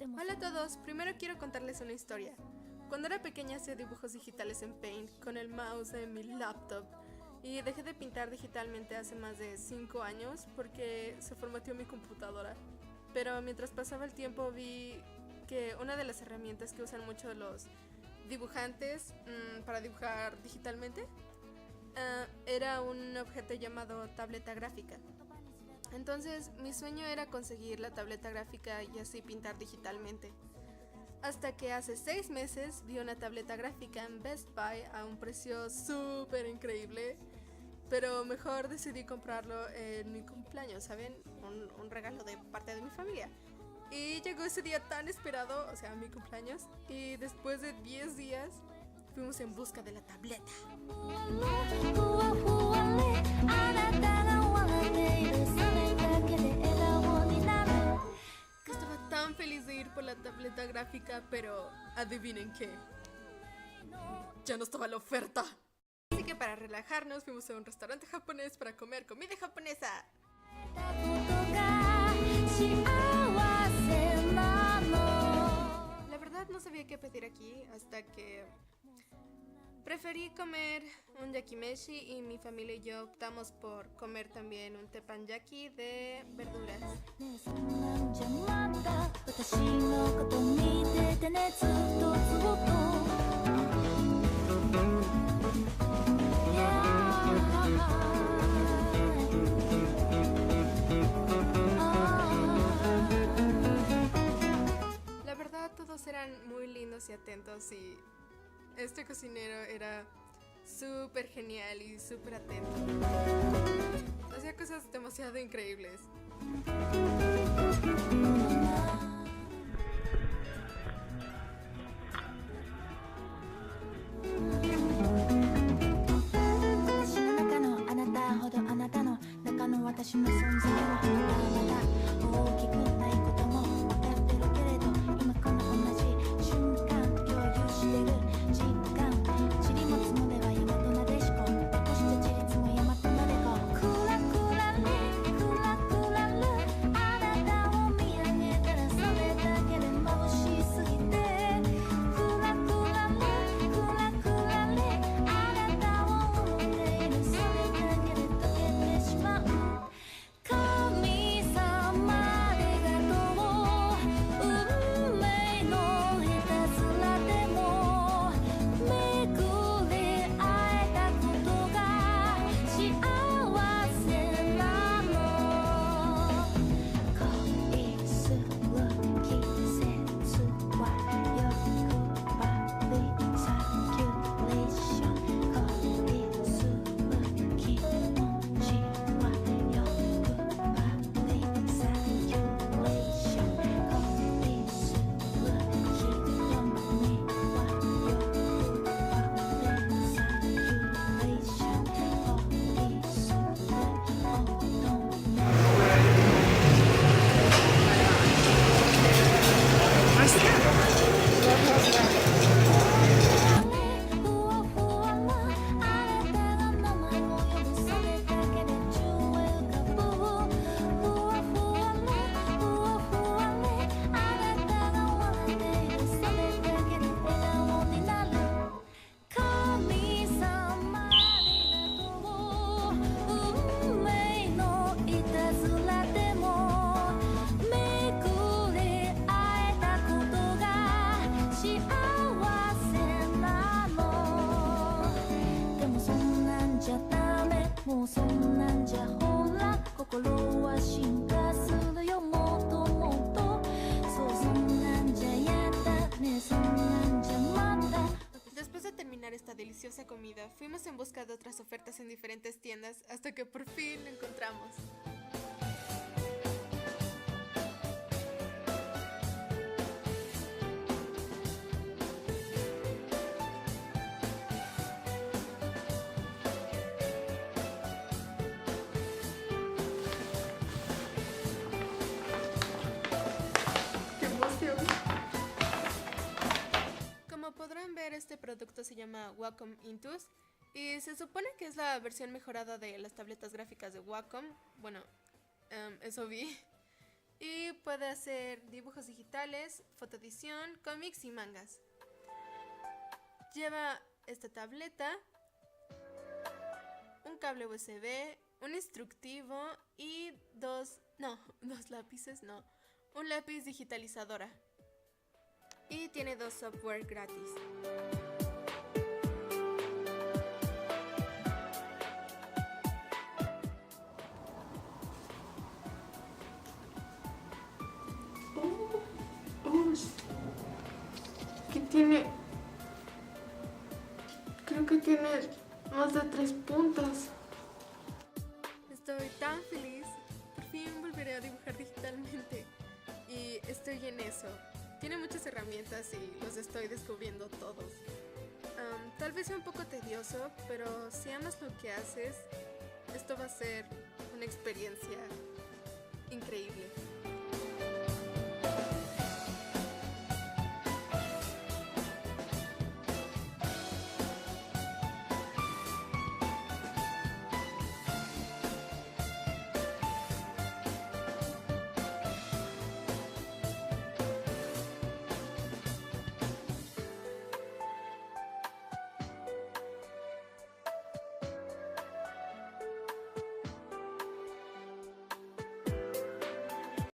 Hola a todos, primero quiero contarles una historia. Cuando era pequeña hacía dibujos digitales en Paint con el mouse de mi laptop y dejé de pintar digitalmente hace más de 5 años porque se formateó mi computadora. Pero mientras pasaba el tiempo vi que una de las herramientas que usan mucho los dibujantes para dibujar digitalmente era un objeto llamado tableta gráfica. Entonces mi sueño era conseguir la tableta gráfica y así pintar digitalmente. Hasta que hace 6 meses vi una tableta gráfica en Best Buy a un precio súper increíble, pero mejor decidí comprarlo en mi cumpleaños, ¿saben? Un regalo de parte de mi familia. Y llegó ese día tan esperado, o sea, mi cumpleaños, y después de 10 días fuimos en busca de la tableta. Estaba tan feliz de ir por la tableta gráfica, pero adivinen qué, ya no estaba la oferta. Así que para relajarnos fuimos a un restaurante japonés para comer comida japonesa. La verdad no sabía qué pedir aquí hasta que preferí comer un yakimeshi y mi familia y yo optamos por comer también un teppanyaki de verduras. La verdad todos eran muy lindos y atentos y este cocinero era súper genial y súper atento. Hacía cosas demasiado increíbles. Después de terminar esta deliciosa comida, fuimos en busca de otras ofertas en diferentes tiendas hasta que por fin lo encontramos. ¡Qué emoción! Como podrán ver, este producto se llama Wacom Intuos y se supone que es la versión mejorada de las tabletas gráficas de Wacom. Bueno, eso vi. y puede hacer dibujos digitales, fotoedición, cómics y mangas. Lleva esta tableta, un cable USB, un instructivo y un lápiz digitalizadora. Y tiene 2 software gratis. Creo que tiene más de 3 puntas. Estoy tan feliz. Por fin volveré a dibujar digitalmente. Y estoy en eso. Tiene muchas herramientas y los estoy descubriendo todos. Tal vez sea un poco tedioso, pero si amas lo que haces, esto va a ser una experiencia increíble.